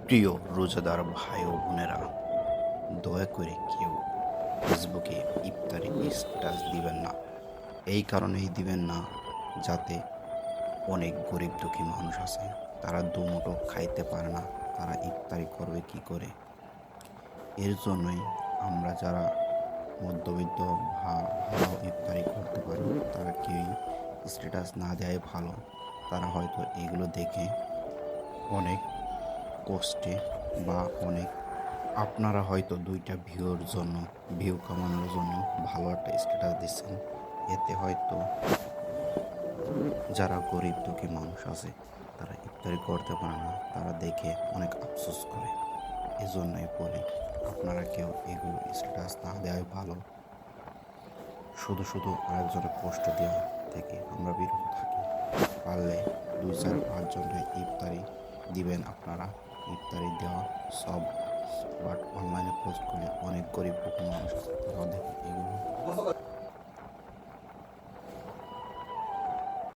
প্রিয় রোজাদার ভাই ও বোনেরা, দয়া করে কেউ ফেসবুকে ইফতারি স্ট্যাটাস দিবেন না। এই কারণেই দিবেন না, যাতে অনেক গরিব দুঃখী মানুষ আছে, তারা দুমুঠো খাইতে পারে না, তারা ইফতারি করবে কি করে। এর জন্যই আমরা যারা মধ্যবিত্ত ভালো ইফতারি করতে পারি, তারা কেউই স্ট্যাটাস না দেয় ভালো। তারা হয়তো এগুলো দেখে অনেক কষ্টে বা অনেক, আপনারা হয়তো ২টা ভিউ কামানোর জন্য ভালো একটা স্ট্যাটাস দিচ্ছেন। এতে হয়তো যারা গরিব দুঃখী মানুষ আছে, তারা ইফতারি করতে পারে না, তারা দেখে অনেক আফসোস করে। এজন্যই বলি, আপনারা কেউ এগুলো স্ট্যাটাস না দেওয়াই ভালো। শুধু আরেকজনের কষ্ট দেওয়া থেকে আমরা বিরত থাকি। পারলে ২, ৪, ৫ জনের ইফতারি দিবেন আপনারা। ইফতারি দেওয়া সব, বাট অনলাইনে পোস্ট করলে অনেক গরিব দুঃখী মানুষ